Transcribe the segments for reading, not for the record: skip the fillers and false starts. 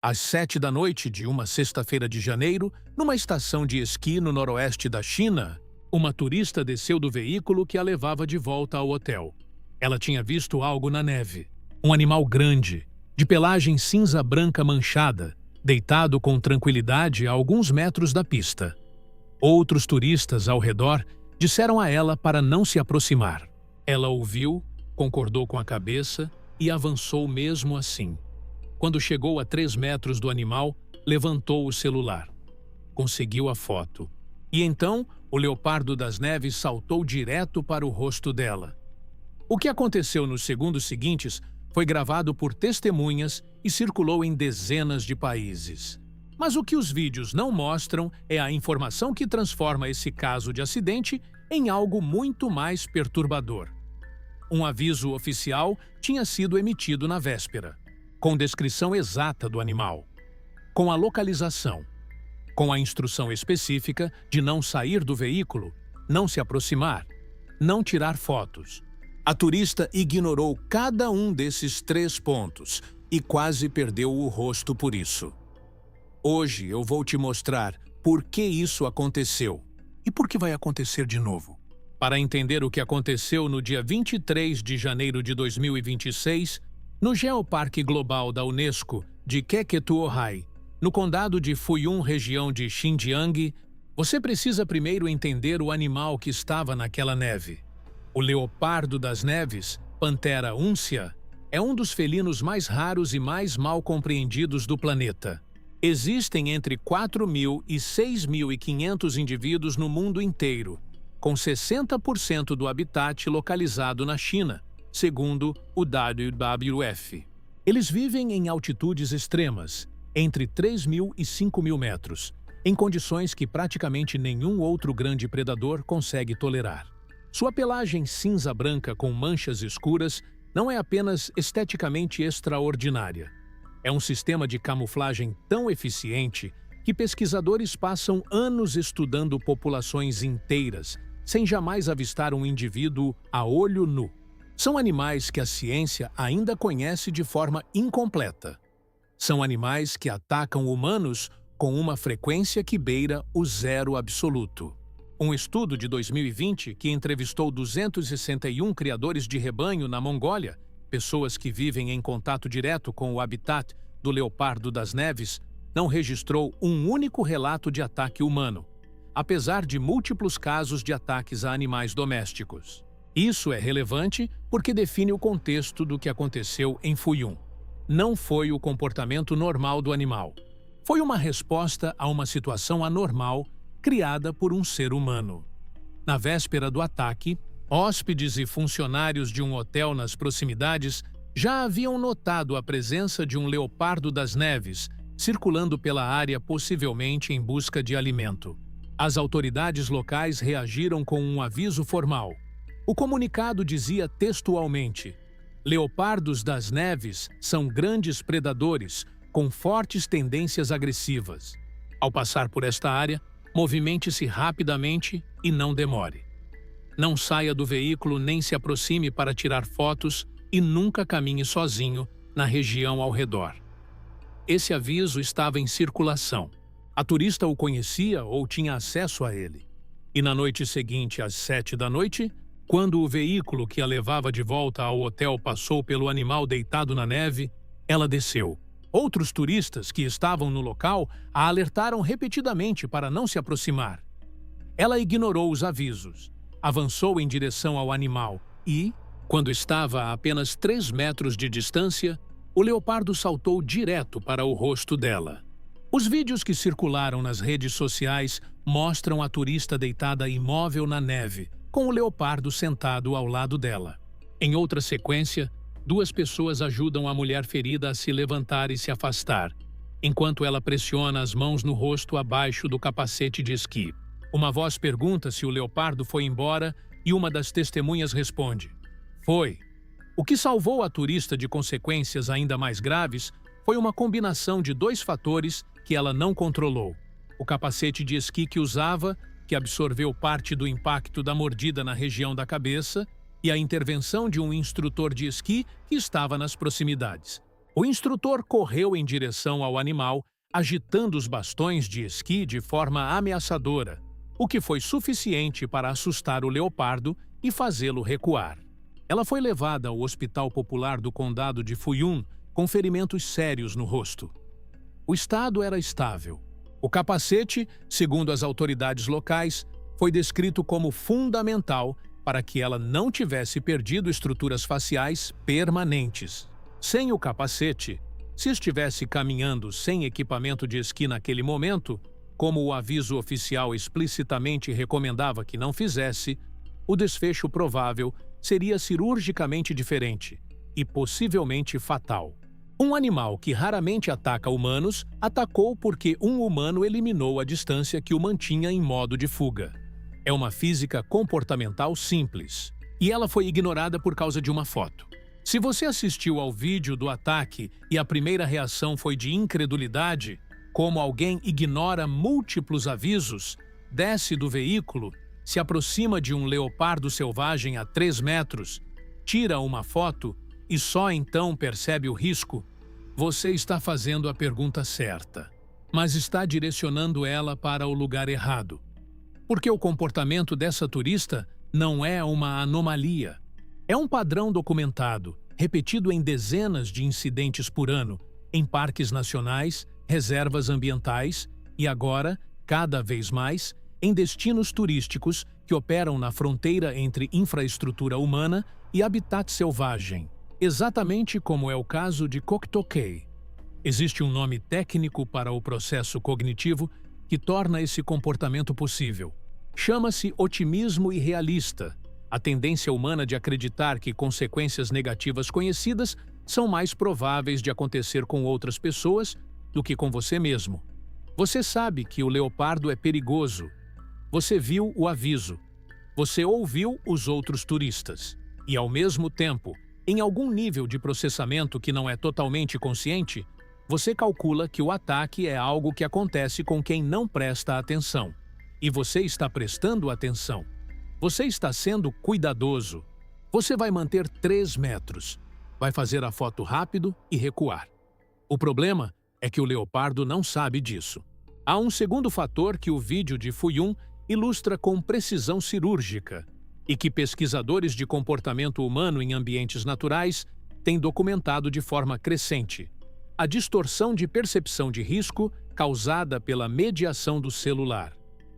Às 7 da noite de uma sexta-feira de janeiro, numa estação de esqui no noroeste da China, uma turista desceu do veículo que a levava de volta ao hotel. Ela tinha visto algo na neve. Um animal grande, de pelagem cinza-branca manchada, deitado com tranquilidade a alguns metros da pista. Outros turistas ao redor disseram a ela para não se aproximar. Ela ouviu, concordou com a cabeça e avançou mesmo assim. Quando chegou a 3 metros do animal, levantou o celular. Conseguiu a foto. E então, o leopardo das neves saltou direto para o rosto dela. O que aconteceu nos segundos seguintes foi gravado por testemunhas e circulou em dezenas de países. Mas o que os vídeos não mostram é a informação que transforma esse caso de acidente em algo muito mais perturbador. Um aviso oficial tinha sido emitido na véspera, com descrição exata do animal, com a localização, com a instrução específica de não sair do veículo, não se aproximar, não tirar fotos. A turista ignorou cada um desses 3 pontos e quase perdeu o rosto por isso. Hoje eu vou te mostrar por que isso aconteceu e por que vai acontecer de novo. Para entender o que aconteceu no dia 23 de janeiro de 2026, no Geoparque Global da Unesco de Keketohai, no condado de Fuyun, região de Xinjiang, você precisa primeiro entender o animal que estava naquela neve. O leopardo das neves, Panthera uncia, é um dos felinos mais raros e mais mal compreendidos do planeta. Existem entre 4.000 e 6.500 indivíduos no mundo inteiro, com 60% do habitat localizado na China, segundo o WWF. Eles vivem em altitudes extremas, entre 3.000 e 5.000 metros, em condições que praticamente nenhum outro grande predador consegue tolerar. Sua pelagem cinza-branca com manchas escuras não é apenas esteticamente extraordinária. É um sistema de camuflagem tão eficiente que pesquisadores passam anos estudando populações inteiras, sem jamais avistar um indivíduo a olho nu. São animais que a ciência ainda conhece de forma incompleta. São animais que atacam humanos com uma frequência que beira o zero absoluto. Um estudo de 2020 que entrevistou 261 criadores de rebanho na Mongólia, pessoas que vivem em contato direto com o habitat do leopardo das neves, não registrou um único relato de ataque humano, apesar de múltiplos casos de ataques a animais domésticos. Isso é relevante porque define o contexto do que aconteceu em Fuyun. Não foi o comportamento normal do animal. Foi uma resposta a uma situação anormal criada por um ser humano. Na véspera do ataque, hóspedes e funcionários de um hotel nas proximidades já haviam notado a presença de um leopardo das neves circulando pela área, possivelmente em busca de alimento. As autoridades locais reagiram com um aviso formal. O comunicado dizia textualmente: leopardos das neves são grandes predadores com fortes tendências agressivas. Ao passar por esta área, movimente-se rapidamente e não demore. Não saia do veículo nem se aproxime para tirar fotos e nunca caminhe sozinho na região ao redor. Esse aviso estava em circulação. A turista o conhecia ou tinha acesso a ele. E na noite seguinte, às 7 da noite, quando o veículo que a levava de volta ao hotel passou pelo animal deitado na neve, ela desceu. Outros turistas que estavam no local a alertaram repetidamente para não se aproximar. Ela ignorou os avisos, avançou em direção ao animal e, quando estava a apenas 3 metros de distância, o leopardo saltou direto para o rosto dela. Os vídeos que circularam nas redes sociais mostram a turista deitada imóvel na neve, com o leopardo sentado ao lado dela. Em outra sequência, 2 pessoas ajudam a mulher ferida a se levantar e se afastar, enquanto ela pressiona as mãos no rosto abaixo do capacete de esqui. Uma voz pergunta se o leopardo foi embora e uma das testemunhas responde: foi. O que salvou a turista de consequências ainda mais graves foi uma combinação de 2 fatores que ela não controlou: o capacete de esqui que usava, que absorveu parte do impacto da mordida na região da cabeça, e a intervenção de um instrutor de esqui que estava nas proximidades. O instrutor correu em direção ao animal, agitando os bastões de esqui de forma ameaçadora, o que foi suficiente para assustar o leopardo e fazê-lo recuar. Ela foi levada ao Hospital Popular do Condado de Fuyun com ferimentos sérios no rosto. O estado era estável. O capacete, segundo as autoridades locais, foi descrito como fundamental para que ela não tivesse perdido estruturas faciais permanentes. Sem o capacete, se estivesse caminhando sem equipamento de esqui naquele momento, como o aviso oficial explicitamente recomendava que não fizesse, o desfecho provável seria cirurgicamente diferente e possivelmente fatal. Um animal que raramente ataca humanos atacou porque um humano eliminou a distância que o mantinha em modo de fuga. É uma física comportamental simples, e ela foi ignorada por causa de uma foto. Se você assistiu ao vídeo do ataque e a primeira reação foi de incredulidade, como alguém ignora múltiplos avisos, desce do veículo, se aproxima de um leopardo selvagem a 3 metros, tira uma foto e só então percebe o risco, você está fazendo a pergunta certa, mas está direcionando ela para o lugar errado. Porque o comportamento dessa turista não é uma anomalia. É um padrão documentado, repetido em dezenas de incidentes por ano, em parques nacionais, reservas ambientais e agora, cada vez mais, em destinos turísticos que operam na fronteira entre infraestrutura humana e habitat selvagem, exatamente como é o caso de Koktoqui. Existe um nome técnico para o processo cognitivo que torna esse comportamento possível. Chama-se otimismo irrealista, a tendência humana de acreditar que consequências negativas conhecidas são mais prováveis de acontecer com outras pessoas do que com você mesmo. Você sabe que o leopardo é perigoso. Você viu o aviso. Você ouviu os outros turistas. E, ao mesmo tempo, em algum nível de processamento que não é totalmente consciente, você calcula que o ataque é algo que acontece com quem não presta atenção. E você está prestando atenção. Você está sendo cuidadoso. Você vai manter 3 metros. Vai fazer a foto rápido e recuar. O problema é que o leopardo não sabe disso. Há um segundo fator que o vídeo de Fuyun ilustra com precisão cirúrgica e que pesquisadores de comportamento humano em ambientes naturais têm documentado de forma crescente: a distorção de percepção de risco causada pela mediação do celular.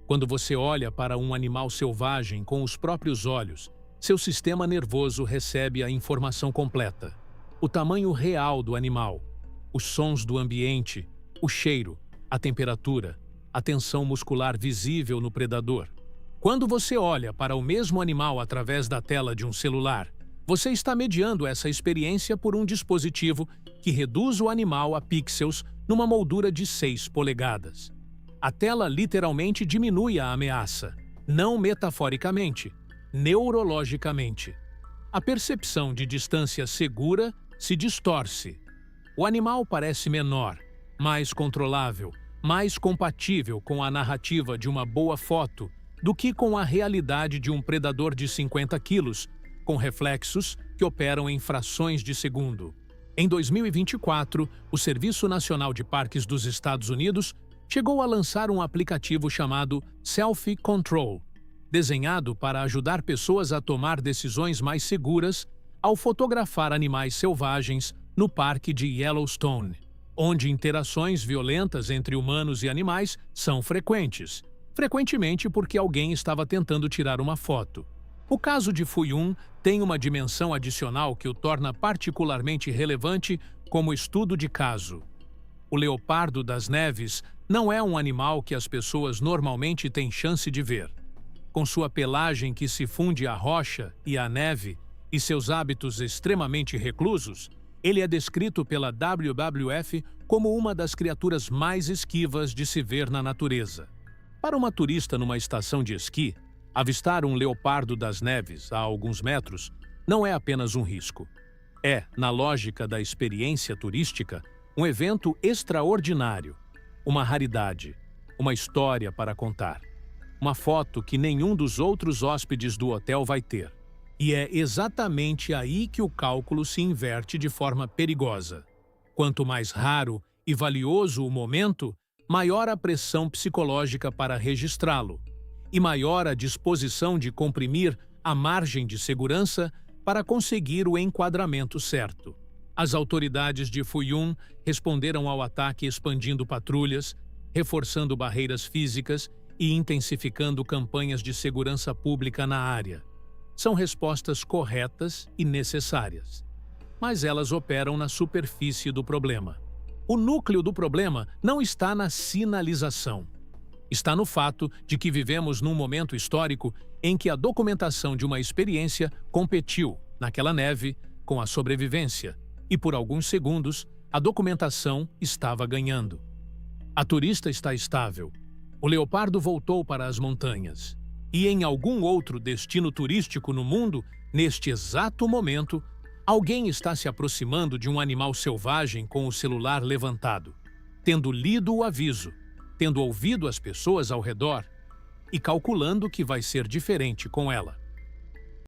Quando você olha para um animal selvagem com os próprios olhos, seu sistema nervoso recebe a informação completa: o tamanho real do animal, os sons do ambiente, o cheiro, a temperatura, a tensão muscular visível no predador. Quando você olha para o mesmo animal através da tela de um celular, você está mediando essa experiência por um dispositivo que reduz o animal a pixels numa moldura de 6 polegadas. A tela literalmente diminui a ameaça, não metaforicamente, neurologicamente. A percepção de distância segura se distorce. O animal parece menor, mais controlável, mais compatível com a narrativa de uma boa foto do que com a realidade de um predador de 50 quilos, com reflexos que operam em frações de segundo. Em 2024, o Serviço Nacional de Parques dos Estados Unidos chegou a lançar um aplicativo chamado Selfie Control, desenhado para ajudar pessoas a tomar decisões mais seguras ao fotografar animais selvagens no Parque de Yellowstone, onde interações violentas entre humanos e animais são frequentemente porque alguém estava tentando tirar uma foto. O caso de Fuyun tem uma dimensão adicional que o torna particularmente relevante como estudo de caso. O leopardo das neves não é um animal que as pessoas normalmente têm chance de ver. Com sua pelagem que se funde à rocha e à neve e seus hábitos extremamente reclusos, ele é descrito pela WWF como uma das criaturas mais esquivas de se ver na natureza. Para uma turista numa estação de esqui, avistar um leopardo das neves a alguns metros não é apenas um risco. É, na lógica da experiência turística, um evento extraordinário, uma raridade, uma história para contar, uma foto que nenhum dos outros hóspedes do hotel vai ter. E é exatamente aí que o cálculo se inverte de forma perigosa. Quanto mais raro e valioso o momento, maior a pressão psicológica para registrá-lo, e maior a disposição de comprimir a margem de segurança para conseguir o enquadramento certo. As autoridades de Fuyun responderam ao ataque expandindo patrulhas, reforçando barreiras físicas e intensificando campanhas de segurança pública na área. São respostas corretas e necessárias, mas elas operam na superfície do problema. O núcleo do problema não está na sinalização. Está no fato de que vivemos num momento histórico em que a documentação de uma experiência competiu, naquela neve, com a sobrevivência, e por alguns segundos, a documentação estava ganhando. A turista está estável. O leopardo voltou para as montanhas. E em algum outro destino turístico no mundo, neste exato momento, alguém está se aproximando de um animal selvagem com o celular levantado, tendo lido o aviso, tendo ouvido as pessoas ao redor e calculando que vai ser diferente com ela.